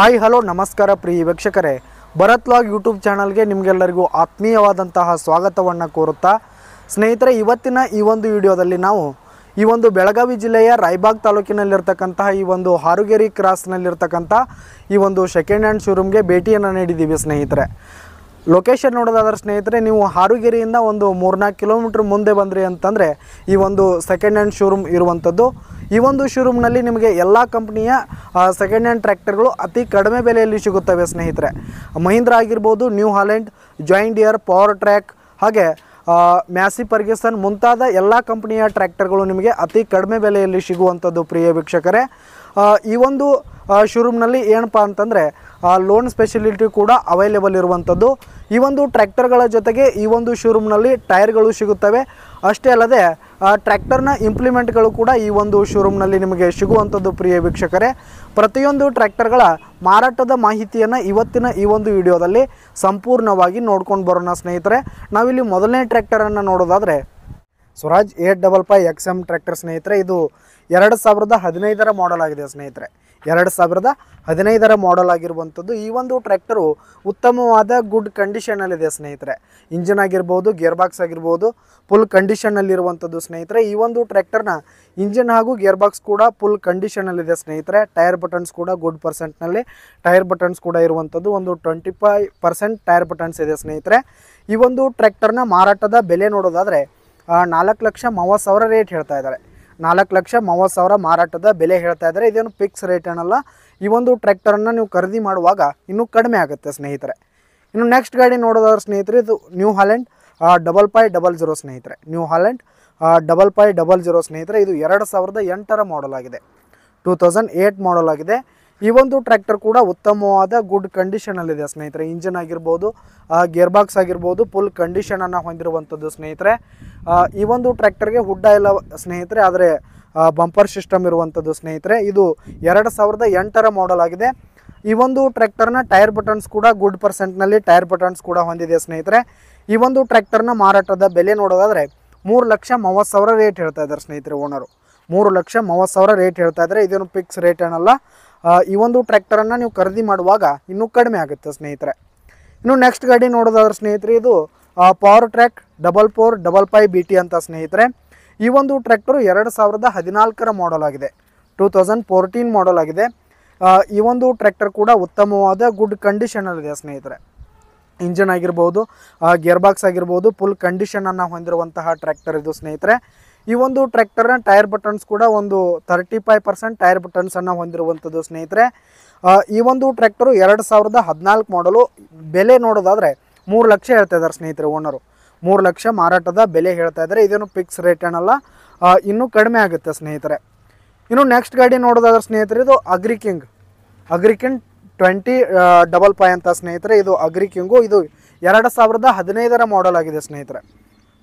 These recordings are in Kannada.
ಹಾಯ್ ಹಲೋ ನಮಸ್ಕಾರ ಪ್ರಿಯ ವೀಕ್ಷಕರೇ, ಭರತ್ ವ್ಲಾಗ್ ಯೂಟ್ಯೂಬ್ ಚಾನಲ್ಗೆ ನಿಮಗೆಲ್ಲರಿಗೂ ಆತ್ಮೀಯವಾದಂತಹ ಸ್ವಾಗತವನ್ನು ಕೋರುತ್ತಾ ಸ್ನೇಹಿತರೆ, ಇವತ್ತಿನ ಈ ಒಂದು ವಿಡಿಯೋದಲ್ಲಿ ನಾವು ಈ ಒಂದು ಬೆಳಗಾವಿ ಜಿಲ್ಲೆಯ ರಾಯಬಾಗ್ ತಾಲೂಕಿನಲ್ಲಿರ್ತಕ್ಕಂತಹ ಈ ಒಂದು ಹಾರುಗೇರಿ ಕ್ರಾಸ್ನಲ್ಲಿರ್ತಕ್ಕಂಥ ಈ ಒಂದು ಸೆಕೆಂಡ್ ಹ್ಯಾಂಡ್ ಶೋರೂಮ್ಗೆ ಭೇಟಿಯನ್ನು ನೀಡಿದ್ದೀವಿ ಸ್ನೇಹಿತರೆ. ಲೊಕೇಶನ್ ನೋಡೋದಾದ್ರೆ ಸ್ನೇಹಿತರೆ, ನೀವು ಹಾರುಗೇರಿಯಿಂದ ಒಂದು 3-4 ಕಿಲೋಮೀಟ್ರ್ ಮುಂದೆ ಬಂದ್ರಿ ಅಂತಂದರೆ ಈ ಒಂದು ಸೆಕೆಂಡ್ ಹ್ಯಾಂಡ್ ಶೋರೂಮ್ ಇರುವಂಥದ್ದು. ಈ ಒಂದು ಶೋರೂಮ್ನಲ್ಲಿ ನಿಮಗೆ ಎಲ್ಲ ಕಂಪ್ನಿಯ ಸೆಕೆಂಡ್ ಹ್ಯಾಂಡ್ ಟ್ರ್ಯಾಕ್ಟರ್ಗಳು ಅತಿ ಕಡಿಮೆ ಬೆಲೆಯಲ್ಲಿ ಸಿಗುತ್ತವೆ ಸ್ನೇಹಿತರೆ. ಮಹೀಂದ್ರ ಆಗಿರ್ಬೋದು, new Holland, joint dear, power track, ಹಾಗೆ ಮ್ಯಾಸಿ ಫರ್ಗ್ಯೂಸನ್ ಮುಂತಾದ ಎಲ್ಲ ಕಂಪನಿಯ ಟ್ರ್ಯಾಕ್ಟರ್ಗಳು ನಿಮಗೆ ಅತಿ ಕಡಿಮೆ ಬೆಲೆಯಲ್ಲಿ ಸಿಗುವಂಥದ್ದು ಪ್ರಿಯ ವೀಕ್ಷಕರೇ. ಈ ಒಂದು ಶೋರೂಮ್ನಲ್ಲಿ ಏನಪ್ಪ ಅಂತಂದರೆ ಲೋನ್ ಸ್ಪೆಷಲಿಟಿ ಕೂಡ ಅವೈಲೇಬಲ್ ಇರುವಂಥದ್ದು. ಈ ಒಂದು ಟ್ರ್ಯಾಕ್ಟರ್ಗಳ ಜೊತೆಗೆ ಈ ಒಂದು ಶೋರೂಮ್ನಲ್ಲಿ ಟೈರ್ಗಳು ಸಿಗುತ್ತವೆ. ಅಷ್ಟೇ ಅಲ್ಲದೆ ಟ್ರ್ಯಾಕ್ಟರ್ನ ಇಂಪ್ಲಿಮೆಂಟ್ಗಳು ಕೂಡ ಈ ಒಂದು ಶೋರೂಮ್ನಲ್ಲಿ ನಿಮಗೆ ಸಿಗುವಂಥದ್ದು ಪ್ರಿಯ ವೀಕ್ಷಕರೇ. ಪ್ರತಿಯೊಂದು ಟ್ರ್ಯಾಕ್ಟರ್ಗಳ ಮಾರಾಟದ ಮಾಹಿತಿಯನ್ನು ಇವತ್ತಿನ ಈ ಒಂದು ವಿಡಿಯೋದಲ್ಲಿ ಸಂಪೂರ್ಣವಾಗಿ ನೋಡ್ಕೊಂಡು ಬರೋಣ ಸ್ನೇಹಿತರೆ. ನಾವಿಲ್ಲಿ ಮೊದಲನೇ ಟ್ರ್ಯಾಕ್ಟರನ್ನು ನೋಡೋದಾದರೆ ಸ್ವರಾಜ್ 855 XM ಟ್ರ್ಯಾಕ್ಟರ್ ಸ್ನೇಹಿತರೆ. ಇದು 2015 ಮಾಡೆಲ್ ಆಗಿದೆ ಸ್ನೇಹಿತರೆ. 2015 ಮಾಡೆಲ್ ಆಗಿರುವಂಥದ್ದು. ಈ ಒಂದು ಟ್ರ್ಯಾಕ್ಟರು ಉತ್ತಮವಾದ ಗುಡ್ ಕಂಡೀಷನಲ್ಲಿದೆ ಸ್ನೇಹಿತರೆ. ಇಂಜಿನ್ ಆಗಿರ್ಬೋದು, ಗೇರ್ ಬಾಕ್ಸ್ ಆಗಿರ್ಬೋದು ಫುಲ್ ಕಂಡೀಷನಲ್ಲಿರುವಂಥದ್ದು ಸ್ನೇಹಿತರೆ. ಈ ಒಂದು ಟ್ರ್ಯಾಕ್ಟರ್ನ ಇಂಜಿನ್ ಹಾಗೂ ಗೇರ್ ಬಾಕ್ಸ್ ಕೂಡ ಫುಲ್ ಕಂಡೀಷನಲ್ಲಿದೆ ಸ್ನೇಹಿತರೆ. ಟೈರ್ ಬಟನ್ಸ್ ಕೂಡ ಗುಡ್ ಪರ್ಸೆಂಟ್ನಲ್ಲಿ ಟೈರ್ ಬಟನ್ಸ್ ಕೂಡ ಇರುವಂಥದ್ದು. ಒಂದು 25% ಟೈರ್ ಬಟನ್ಸ್ ಇದೆ ಸ್ನೇಹಿತರೆ. ಈ ಒಂದು ಟ್ರ್ಯಾಕ್ಟರ್ನ ಮಾರಾಟದ ಬೆಲೆ ನೋಡೋದಾದರೆ 4,30,000 ರೇಟ್ ಹೇಳ್ತಾ ಇದ್ದಾರೆ. 4,30,000 ಮಾರಾಟದ ಬೆಲೆ ಹೇಳ್ತಾ ಇದ್ದಾರೆ. ಇದೇನು ಫಿಕ್ಸ್ ರೇಟ್ ಏನಲ್ಲ. ಈ ಒಂದು ಟ್ರ್ಯಾಕ್ಟರನ್ನು ನೀವು ಖರೀದಿ ಮಾಡುವಾಗ ಇನ್ನೂ ಕಡಿಮೆ ಆಗುತ್ತೆ ಸ್ನೇಹಿತರೆ. ಇನ್ನು ನೆಕ್ಸ್ಟ್ ಗಾಡಿ ನೋಡೋದಾದ್ರೆ ಸ್ನೇಹಿತರೆ, ಇದು ನ್ಯೂ ಹಾಲೆಂಡ್ 5500 ಸ್ನೇಹಿತರೆ. ನ್ಯೂ ಹಾಲೆಂಡ್ 5500 ಸ್ನೇಹಿತರೆ. ಇದು 2008 ಮಾಡೆಲ್ ಆಗಿದೆ. 2008 ಮಾಡೆಲ್ ಆಗಿದೆ. ಈ ಒಂದು ಟ್ರ್ಯಾಕ್ಟರ್ ಕೂಡ ಉತ್ತಮವಾದ ಗುಡ್ ಕಂಡೀಷನಲ್ಲಿದೆ ಸ್ನೇಹಿತರೆ. ಇಂಜಿನ್ ಆಗಿರ್ಬೋದು, ಗೇರ್ ಬಾಕ್ಸ್ ಆಗಿರ್ಬೋದು ಫುಲ್ ಕಂಡೀಷನನ್ನು ಹೊಂದಿರುವಂಥದ್ದು ಸ್ನೇಹಿತರೆ. ಈ ಒಂದು ಟ್ರ್ಯಾಕ್ಟರ್ಗೆ ಹುಡ್ಡ ಇಲ್ಲ ಸ್ನೇಹಿತರೆ, ಆದರೆ ಬಂಪರ್ ಸಿಸ್ಟಮ್ ಇರುವಂಥದ್ದು ಸ್ನೇಹಿತರೆ. ಇದು 2008 ಮಾಡೆಲ್ ಆಗಿದೆ. ಈ ಒಂದು ಟ್ರ್ಯಾಕ್ಟರ್ನ ಟೈರ್ ಬಟನ್ಸ್ ಕೂಡ ಗುಡ್ ಪರ್ಸೆಂಟ್ನಲ್ಲಿ ಟೈರ್ ಬಟನ್ಸ್ ಕೂಡ ಹೊಂದಿದೆ ಸ್ನೇಹಿತರೆ. ಈ ಒಂದು ಟ್ರ್ಯಾಕ್ಟರ್ನ ಮಾರಾಟದ ಬೆಲೆ ನೋಡೋದಾದರೆ 3,30,000 ರೇಟ್ ಹೇಳ್ತಾ ಇದ್ದಾರೆ ಸ್ನೇಹಿತರೆ. ಓನರು 3,30,000 ರೇಟ್ ಹೇಳ್ತಾ ಇದ್ದಾರೆ. ಇದೇನು ಫಿಕ್ಸ್ ರೇಟ್ ಏನಲ್ಲ. ಈ ಒಂದು ಟ್ರ್ಯಾಕ್ಟರನ್ನು ನೀವು ಖರೀದಿ ಮಾಡುವಾಗ ಇನ್ನೂ ಕಡಿಮೆ ಆಗುತ್ತೆ ಸ್ನೇಹಿತರೆ. ಇನ್ನು ನೆಕ್ಸ್ಟ್ ಗಾಡಿ ನೋಡೋದಾದ್ರೆ ಸ್ನೇಹಿತರೆ, ಇದು ಪವರ್ ಟ್ರ್ಯಾಕ್ 4455 BT ಅಂತ ಸ್ನೇಹಿತರೆ. ಈ ಒಂದು ಟ್ರ್ಯಾಕ್ಟರು 2014 ಮಾಡೆಲ್ ಆಗಿದೆ. 2014 ಮಾಡೆಲ್ ಆಗಿದೆ. ಈ ಒಂದು ಟ್ರ್ಯಾಕ್ಟರ್ ಕೂಡ ಉತ್ತಮವಾದ ಗುಡ್ ಕಂಡೀಷನಲ್ಲಿದೆ ಸ್ನೇಹಿತರೆ. ಇಂಜಿನ್ ಆಗಿರ್ಬೋದು, ಗೇರ್ ಬಾಕ್ಸ್ ಆಗಿರ್ಬೋದು ಫುಲ್ ಕಂಡೀಷನನ್ನು ಹೊಂದಿರುವಂತಹ ಟ್ರ್ಯಾಕ್ಟರ್ ಇದು ಸ್ನೇಹಿತರೆ. ಈ ಒಂದು ಟ್ರ್ಯಾಕ್ಟರ್ನ ಟೈರ್ ಬಟನ್ಸ್ ಕೂಡ ಒಂದು 35% ಟೈರ್ ಬಟನ್ಸನ್ನು ಹೊಂದಿರುವಂಥದ್ದು ಸ್ನೇಹಿತರೆ. ಈ ಒಂದು ಟ್ರ್ಯಾಕ್ಟರು 2014 ಮಾಡಲು. ಬೆಲೆ ನೋಡೋದಾದರೆ 3 ಲಕ್ಷ ಹೇಳ್ತಾ ಇದ್ದಾರೆ ಸ್ನೇಹಿತರೆ. ಓನರು 3 ಲಕ್ಷ ಮಾರಾಟದ ಬೆಲೆ ಹೇಳ್ತಾ ಇದ್ದಾರೆ. ಇದೇನು ಫಿಕ್ಸ್ ರೇಟ್ ಏನಲ್ಲ, ಇನ್ನೂ ಕಡಿಮೆ ಆಗುತ್ತೆ ಸ್ನೇಹಿತರೆ. ಇನ್ನು ನೆಕ್ಸ್ಟ್ ಗಾಡಿ ನೋಡೋದಾದ್ರೆ ಸ್ನೇಹಿತರೆ, ಇದು ಅಗ್ರಿಕಿಂಗ್ 2055 ಅಂತ ಸ್ನೇಹಿತರೆ. ಇದು ಅಗ್ರಿಕಿಂಗು. ಇದು 2015 ಮಾಡೆಲ್ ಆಗಿದೆ ಸ್ನೇಹಿತರೆ.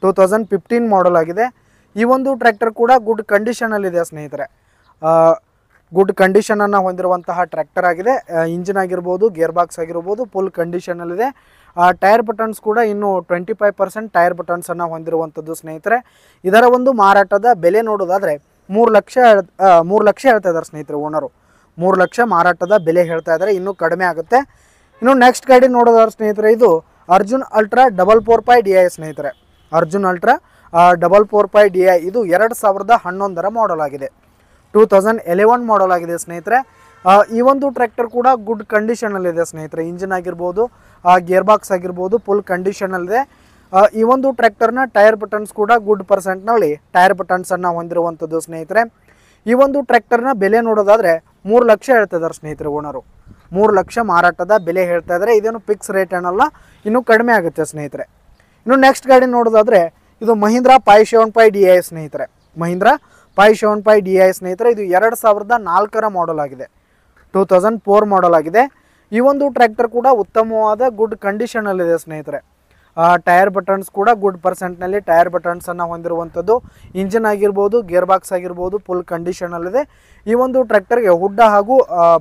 2015 ಮಾಡೆಲ್ ಆಗಿದೆ. ಈ ಒಂದು ಟ್ರ್ಯಾಕ್ಟರ್ ಕೂಡ ಗುಡ್ ಕಂಡೀಷನಲ್ಲಿದೆ ಸ್ನೇಹಿತರೆ. ಗುಡ್ ಕಂಡೀಷನನ್ನು ಹೊಂದಿರುವಂತಹ ಟ್ರ್ಯಾಕ್ಟರ್ ಆಗಿದೆ. ಇಂಜಿನ್ ಆಗಿರ್ಬೋದು, ಗೇರ್ ಬಾಕ್ಸ್ ಆಗಿರ್ಬೋದು ಫುಲ್ ಕಂಡೀಷನಲ್ಲಿದೆ. ಟೈರ್ ಬಟನ್ಸ್ ಕೂಡ ಇನ್ನು 25% ಟೈರ್ ಬಟನ್ಸನ್ನು ಹೊಂದಿರುವಂಥದ್ದು ಸ್ನೇಹಿತರೆ. ಇದರ ಒಂದು ಮಾರಾಟದ ಬೆಲೆ ನೋಡೋದಾದರೆ 3 ಲಕ್ಷ ಹೇಳ್ತಾ ಇದ್ದಾರೆ ಸ್ನೇಹಿತರೆ. ಓನರು 3 ಲಕ್ಷ ಮಾರಾಟದ ಬೆಲೆ ಹೇಳ್ತಾ ಇದ್ದಾರೆ. ಇನ್ನೂ ಕಡಿಮೆ ಆಗುತ್ತೆ. ಇನ್ನು ನೆಕ್ಸ್ಟ್ ಗಾಡಿ ನೋಡೋದಾದ್ರೆ ಸ್ನೇಹಿತರೆ, ಇದು ಅರ್ಜುನ್ ಅಲ್ಟ್ರಾ 445 DI ಸ್ನೇಹಿತರೆ. Arjun ultra 445 DI. ಇದು 2011 ಮಾಡೆಲ್ ಆಗಿದೆ. 2011 ಮಾಡೆಲ್ ಆಗಿದೆ ಸ್ನೇಹಿತರೆ. ಈ ಒಂದು ಟ್ರ್ಯಾಕ್ಟರ್ ಕೂಡ ಗುಡ್ ಕಂಡೀಷನಲ್ಲಿದೆ ಸ್ನೇಹಿತರೆ. ಇಂಜಿನ್ ಆಗಿರ್ಬೋದು, ಗೇರ್ ಬಾಕ್ಸ್ ಆಗಿರ್ಬೋದು ಫುಲ್ ಕಂಡೀಷನಲ್ಲಿದೆ. ಈ ಒಂದು ಟ್ರ್ಯಾಕ್ಟರ್ನ ಟೈರ್ ಬಟನ್ಸ್ ಕೂಡ ಗುಡ್ ಪರ್ಸೆಂಟ್ನಲ್ಲಿ ಟೈರ್ ಬಟನ್ಸನ್ನು ಹೊಂದಿರುವಂಥದ್ದು ಸ್ನೇಹಿತರೆ. ಈ ಒಂದು ಟ್ರ್ಯಾಕ್ಟರ್ನ ಬೆಲೆ ನೋಡೋದಾದರೆ 3 ಲಕ್ಷ ಹೇಳ್ತಾ ಇದ್ದಾರೆ ಸ್ನೇಹಿತರೆ. ಓನರು 3 ಲಕ್ಷ ಮಾರಾಟದ ಬೆಲೆ ಹೇಳ್ತಾ ಇದ್ದಾರೆ. ಇದೇನು ಫಿಕ್ಸ್ ರೇಟ್ ಏನಲ್ಲ, ಇನ್ನೂ ಕಡಿಮೆ ಆಗುತ್ತೆ ಸ್ನೇಹಿತರೆ. ಇನ್ನು ನೆಕ್ಸ್ಟ್ ಗಾಡಿ ನೋಡೋದಾದರೆ, ಇದು ಮಹೀಂದ್ರ 575 DI ಸ್ನೇಹಿತರೆ. ಮಹೀಂದ್ರ 575 DI ಸ್ನೇಹಿತರೆ. ಇದು 2004 ಮಾಡೆಲ್ ಆಗಿದೆ. 2004 ಮಾಡೆಲ್ ಆಗಿದೆ. ಈ ಒಂದು ಟ್ರ್ಯಾಕ್ಟರ್ ಕೂಡ ಉತ್ತಮವಾದ ಗುಡ್ ಕಂಡೀಷನಲ್ಲಿದೆ ಸ್ನೇಹಿತರೆ. ಟೈರ್ ಬಟನ್ಸ್ ಕೂಡ ಗುಡ್ ಪರ್ಸೆಂಟ್ನಲ್ಲಿ ಟೈರ್ ಬಟನ್ಸನ್ನು ಹೊಂದಿರುವಂಥದ್ದು. ಇಂಜಿನ್ ಆಗಿರ್ಬೋದು, ಗೇರ್ ಬಾಕ್ಸ್ ಆಗಿರ್ಬೋದು ಫುಲ್ ಕಂಡೀಷನಲ್ಲಿದೆ. ಈ ಒಂದು ಟ್ರ್ಯಾಕ್ಟರ್ಗೆ ಹುಡ್ಡ ಹಾಗೂ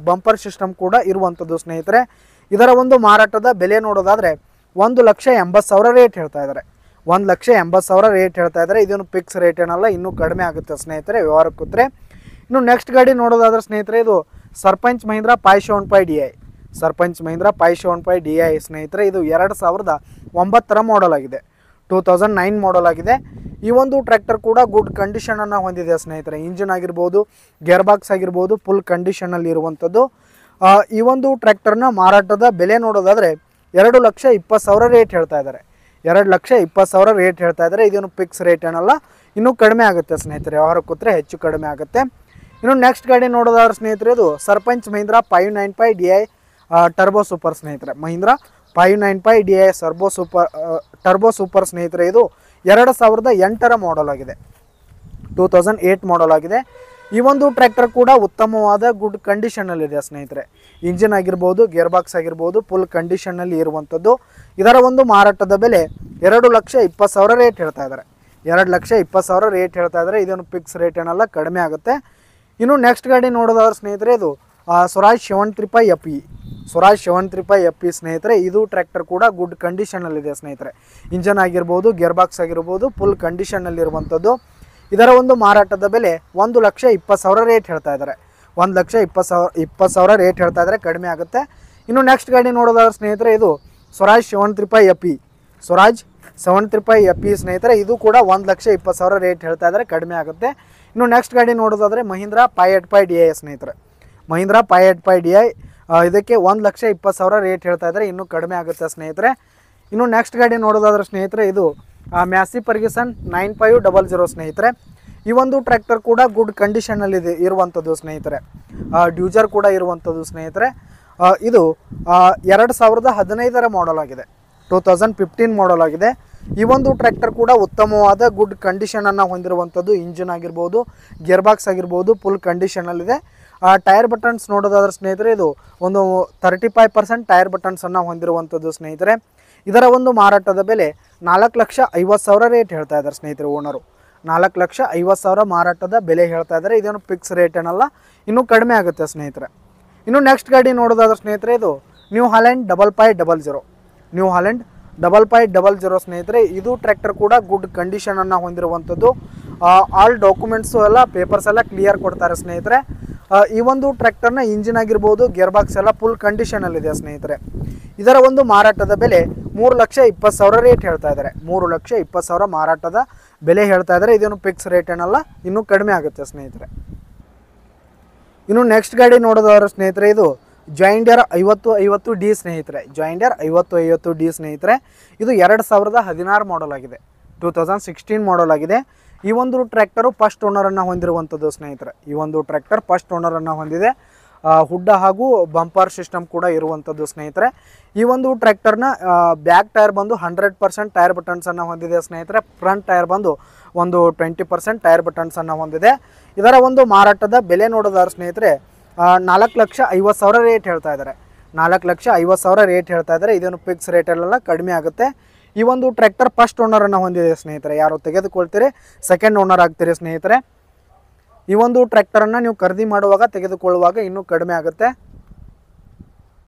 ಬಂಪರ್ ಸಿಸ್ಟಮ್ ಕೂಡ ಇರುವಂಥದ್ದು ಸ್ನೇಹಿತರೆ. ಇದರ ಒಂದು ಮಾರಾಟದ ಬೆಲೆ ನೋಡೋದಾದರೆ 1,80,000 ರೇಟ್ ಹೇಳ್ತಾ ಇದ್ದಾರೆ. 1,80,000 ರೇಟ್ ಹೇಳ್ತಾ ಇದ್ದಾರೆ. ಇದೇನು ಫಿಕ್ಸ್ ರೇಟ್ ಏನಲ್ಲ, ಇನ್ನೂ ಕಡಿಮೆ ಆಗುತ್ತೆ ಸ್ನೇಹಿತರೆ ವ್ಯವಹಾರಕ್ಕೆ ಕೂತ್ರೆ. ಇನ್ನು ನೆಕ್ಸ್ಟ್ ಗಾಡಿ ನೋಡೋದಾದ್ರೆ ಸ್ನೇಹಿತರೆ, ಇದು ಸರ್ಪಂಚ್ ಮಹೀಂದ್ರ 575 DI. ಸರ್ಪಂಚ್ ಮಹೀಂದ್ರ 575 DI ಸ್ನೇಹಿತರೆ. ಇದು 2009 ಮಾಡಲ್ ಆಗಿದೆ, 2009 ಮಾಡಲ್ ಆಗಿದೆ. ಈ ಒಂದು ಟ್ರ್ಯಾಕ್ಟರ್ ಕೂಡ ಗುಡ್ ಕಂಡೀಷನನ್ನು ಹೊಂದಿದೆ ಸ್ನೇಹಿತರೆ. ಇಂಜಿನ್ ಆಗಿರ್ಬೋದು, ಗೇರ್ ಬಾಕ್ಸ್ ಆಗಿರ್ಬೋದು, ಫುಲ್ ಕಂಡೀಷನಲ್ಲಿ ಇರುವಂಥದ್ದು. ಈ ಒಂದು ಟ್ರ್ಯಾಕ್ಟರ್ನ ಮಾರಾಟದ ಬೆಲೆ ನೋಡೋದಾದರೆ 2,20,000 ರೇಟ್ ಹೇಳ್ತಾ ಇದ್ದಾರೆ. 2,20,000 ರೇಟ್ ಹೇಳ್ತಾ ಇದ್ದಾರೆ. ಇದೇನು ಫಿಕ್ಸ್ ರೇಟ್ ಏನಲ್ಲ, ಇನ್ನೂ ಕಡಿಮೆ ಆಗುತ್ತೆ ಸ್ನೇಹಿತರೆ. ವ್ಯವಹಾರ ಕೂತ್ರೆ ಹೆಚ್ಚು ಕಡಿಮೆ ಆಗುತ್ತೆ. ಇನ್ನು ನೆಕ್ಸ್ಟ್ ಗಾಡಿ ನೋಡೋದಾದ್ರೆ ಸ್ನೇಹಿತರೆ, ಇದು sarpanch Mahindra 595 DI turbo super ಸ್ನೇಹಿತರೆ. ಮಹೀಂದ್ರ 595 DI ಟರ್ಬೋ ಸೂಪರ್ ಸ್ನೇಹಿತರೆ. ಇದು 2008 ಮಾಡಲ್ ಆಗಿದೆ, 2008 ಮಾಡಲ್ ಆಗಿದೆ. ಈ ಒಂದು ಟ್ರ್ಯಾಕ್ಟರ್ ಕೂಡ ಉತ್ತಮವಾದ ಗುಡ್ ಕಂಡೀಷನಲ್ಲಿದೆ ಸ್ನೇಹಿತರೆ. ಇಂಜಿನ್ ಆಗಿರ್ಬೋದು, ಗೇರ್ ಬಾಕ್ಸ್ ಆಗಿರ್ಬೋದು, ಫುಲ್ ಕಂಡೀಷನ್ನಲ್ಲಿ ಇರುವಂಥದ್ದು. ಇದರ ಒಂದು ಮಾರಾಟದ ಬೆಲೆ 2,20,000 ರೇಟ್ ಹೇಳ್ತಾ ಇದ್ದಾರೆ. 2,20,000 ರೇಟ್ ಹೇಳ್ತಾ ಇದ್ದಾರೆ. ಇದೇನು ಫಿಕ್ಸ್ ರೇಟ್ ಏನಲ್ಲ, ಕಡಿಮೆ ಆಗುತ್ತೆ. ಇನ್ನು ನೆಕ್ಸ್ಟ್ ಗಾಡಿ ನೋಡೋದಾದ್ರೆ ಸ್ನೇಹಿತರೆ, ಇದು ಸ್ವರಾಜ್ 735 FE. ಸ್ವರಾಜ್ 735 FE ಸ್ನೇಹಿತರೆ. ಇದು ಟ್ರ್ಯಾಕ್ಟರ್ ಕೂಡ ಗುಡ್ ಕಂಡೀಷನಲ್ಲಿದೆ ಸ್ನೇಹಿತರೆ. ಇಂಜನ್ ಆಗಿರ್ಬೋದು, ಗೇರ್ ಬಾಕ್ಸ್ ಆಗಿರ್ಬೋದು, ಫುಲ್ ಕಂಡೀಷನ್ನಲ್ಲಿರುವಂಥದ್ದು. ಇದರ ಒಂದು ಮಾರಾಟದ ಬೆಲೆ 1,20,000 ರೇಟ್ ಹೇಳ್ತಾ ಇದ್ದಾರೆ. 1,20,000 ರೇಟ್ ಹೇಳ್ತಾ ಇದ್ದಾರೆ, ಕಡಿಮೆ ಆಗುತ್ತೆ. ಇನ್ನು ನೆಕ್ಸ್ಟ್ ಗಾಡಿ ನೋಡೋದಾದ್ರೆ ಸ್ನೇಹಿತರೆ, ಇದು ಸ್ವರಾಜ್ 735 FE. ಸ್ವರಾಜ್ 735 FE ಸ್ನೇಹಿತರೆ. ಇದು ಕೂಡ 1,20,000 ರೇಟ್ ಹೇಳ್ತಾ ಇದ್ದಾರೆ, ಕಡಿಮೆ ಆಗುತ್ತೆ. ಇನ್ನು ನೆಕ್ಸ್ಟ್ ಗಾಡಿ ನೋಡೋದಾದರೆ ಮಹೀಂದ್ರ 585 DI ಸ್ನೇಹಿತರೆ. ಮಹೀಂದ್ರ 585 DI. ಇದಕ್ಕೆ 1,20,000 ರೇಟ್ ಹೇಳ್ತಾ ಇದ್ದಾರೆ, ಇನ್ನೂ ಕಡಿಮೆ ಆಗುತ್ತೆ ಸ್ನೇಹಿತರೆ. ಇನ್ನು ನೆಕ್ಸ್ಟ್ ಗಾಡಿ ನೋಡೋದಾದ್ರೆ ಸ್ನೇಹಿತರೆ, ಇದು ಮ್ಯಾಸಿ ಫರ್ಗ್ಯೂಸನ್ 9500 ಸ್ನೇಹಿತರೆ. ಈ ಒಂದು ಟ್ರ್ಯಾಕ್ಟರ್ ಕೂಡ ಗುಡ್ ಕಂಡೀಷನಲ್ಲಿ ಇರುವಂಥದ್ದು ಸ್ನೇಹಿತರೆ. ಡ್ಯೂಜರ್ ಕೂಡ ಇರುವಂಥದ್ದು ಸ್ನೇಹಿತರೆ. ಇದು 2015 ಮಾಡಲ್ ಆಗಿದೆ, 2015 ಮಾಡಲ್ ಆಗಿದೆ. ಈ ಒಂದು ಟ್ರ್ಯಾಕ್ಟರ್ ಕೂಡ ಉತ್ತಮವಾದ ಗುಡ್ ಕಂಡೀಷನನ್ನು ಹೊಂದಿರುವಂಥದ್ದು. ಇಂಜಿನ್ ಆಗಿರ್ಬೋದು, ಗೇರ್ ಬಾಕ್ಸ್ ಆಗಿರ್ಬೋದು, ಫುಲ್ ಕಂಡೀಷನಲ್ಲಿದೆ. ಟೈರ್ ಬಟನ್ಸ್ ನೋಡೋದಾದ್ರೆ ಸ್ನೇಹಿತರೆ, ಇದು ಒಂದು 35% ಟೈರ್ ಬಟನ್ಸನ್ನು ಹೊಂದಿರುವಂಥದ್ದು ಸ್ನೇಹಿತರೆ. ಇದರ ಒಂದು ಮಾರಾಟದ ಬೆಲೆ 4,50,000 ರೇಟ್ ಹೇಳ್ತಾ ಇದ್ದಾರೆ ಸ್ನೇಹಿತರೆ. ಓನರು 4,50,000 ಮಾರಾಟದ ಬೆಲೆ ಹೇಳ್ತಾ ಇದ್ದಾರೆ. ಇದೇನು ಫಿಕ್ಸ್ ರೇಟ್ ಏನಲ್ಲ, ಇನ್ನೂ ಕಡಿಮೆ ಆಗುತ್ತೆ ಸ್ನೇಹಿತರೆ. ಇನ್ನು ನೆಕ್ಸ್ಟ್ ಗಾಡಿ ನೋಡೋದಾದ್ರೆ ಸ್ನೇಹಿತರೆ, ಇದು ನ್ಯೂ ಹಾಲೆಂಡ್ 5500. ನ್ಯೂ ಹಾಲೆಂಡ್ 5500 ಸ್ನೇಹಿತರೆ. ಇದು ಟ್ರ್ಯಾಕ್ಟರ್ ಕೂಡ ಗುಡ್ ಕಂಡೀಷನನ್ನು ಹೊಂದಿರುವಂಥದ್ದು. ಆಲ್ ಡಾಕ್ಯುಮೆಂಟ್ಸು ಎಲ್ಲ ಪೇಪರ್ಸ್ ಎಲ್ಲ ಕ್ಲಿಯರ್ ಕೊಡ್ತಾರೆ ಸ್ನೇಹಿತರೆ. ಈ ಒಂದು ಟ್ರ್ಯಾಕ್ಟರ್ನ ಇಂಜಿನ್ ಆಗಿರ್ಬೋದು, ಗೇರ್ ಬಾಕ್ಸ್ ಎಲ್ಲ ಫುಲ್ ಕಂಡೀಷನಲ್ಲಿದೆ ಸ್ನೇಹಿತರೆ. ಇದರ ಒಂದು ಮಾರಾಟದ ಬೆಲೆ 3,20,000 ರೇಟ್ ಹೇಳ್ತಾ ಇದ್ದಾರೆ. 3,20,000 ಮಾರಾಟದ ಬೆಲೆ ಹೇಳ್ತಾ ಇದ್ದಾರೆ. ಇದೇನು ಫಿಕ್ಸ್ ರೇಟ್ ಏನಲ್ಲ, ಇನ್ನೂ ಕಡಿಮೆ ಆಗುತ್ತೆ ಸ್ನೇಹಿತರೆ. ಇನ್ನು ನೆಕ್ಸ್ಟ್ ಗಾಡಿ ನೋಡೋದಾದ್ರೆ ಸ್ನೇಹಿತರೆ, ಇದು ಜಾಯಿಂಡರ್ 5050D ಸ್ನೇಹಿತರೆ. ಜಾಯಿಂಡರ್ 5050D ಸ್ನೇಹಿತರೆ. ಇದು 2016 ಮಾಡಲ್ ಆಗಿದೆ, 2016 ಮಾಡಲ್ ಆಗಿದೆ. ಈ ಒಂದು ಟ್ರ್ಯಾಕ್ಟರು ಫಸ್ಟ್ ಓನರನ್ನು ಹೊಂದಿರುವಂಥದ್ದು ಸ್ನೇಹಿತರೆ. ಈ ಒಂದು ಟ್ರ್ಯಾಕ್ಟರ್ ಫಸ್ಟ್ ಓನರನ್ನು ಹೊಂದಿದೆ. ಹುಡ್ಡ ಹಾಗೂ ಬಂಪರ್ ಸಿಸ್ಟಮ್ ಕೂಡ ಇರುವಂಥದ್ದು ಸ್ನೇಹಿತರೆ. ಈ ಒಂದು ಟ್ರ್ಯಾಕ್ಟರ್ನ ಬ್ಯಾಕ್ ಟೈರ್ ಬಂದು 100% ಟೈರ್ ಬಟನ್ಸನ್ನು ಹೊಂದಿದೆ ಸ್ನೇಹಿತರೆ. ಫ್ರಂಟ್ ಟೈರ್ ಬಂದು ಒಂದು 20% ಟೈರ್ ಬಟನ್ಸನ್ನು ಹೊಂದಿದೆ. ಇದರ ಒಂದು ಮಾರಾಟದ ಬೆಲೆ ನೋಡೋದಾದ್ರೆ ಸ್ನೇಹಿತರೆ, 4,50,000 ರೇಟ್ ಹೇಳ್ತಾ ಇದ್ದಾರೆ. 4,50,000 ರೇಟ್ ಹೇಳ್ತಾ ಇದ್ದಾರೆ. ಇದೇನು ಫಿಕ್ಸ್ ರೇಟಲ್ಲೆಲ್ಲ, ಕಡಿಮೆ ಆಗುತ್ತೆ. ಈ ಒಂದು ಟ್ರ್ಯಾಕ್ಟರ್ ಫಸ್ಟ್ ಓನರನ್ನು ಹೊಂದಿದೆ ಸ್ನೇಹಿತರೆ. ಯಾರು ತೆಗೆದುಕೊಳ್ತೀರಿ ಸೆಕೆಂಡ್ ಓನರ್ ಆಗ್ತೀರಿ ಸ್ನೇಹಿತರೆ. ಈ ಒಂದು ಟ್ರ್ಯಾಕ್ಟರನ್ನು ನೀವು ಖರೀದಿ ಮಾಡುವಾಗ, ತೆಗೆದುಕೊಳ್ಳುವಾಗ ಇನ್ನೂ ಕಡಿಮೆ ಆಗುತ್ತೆ.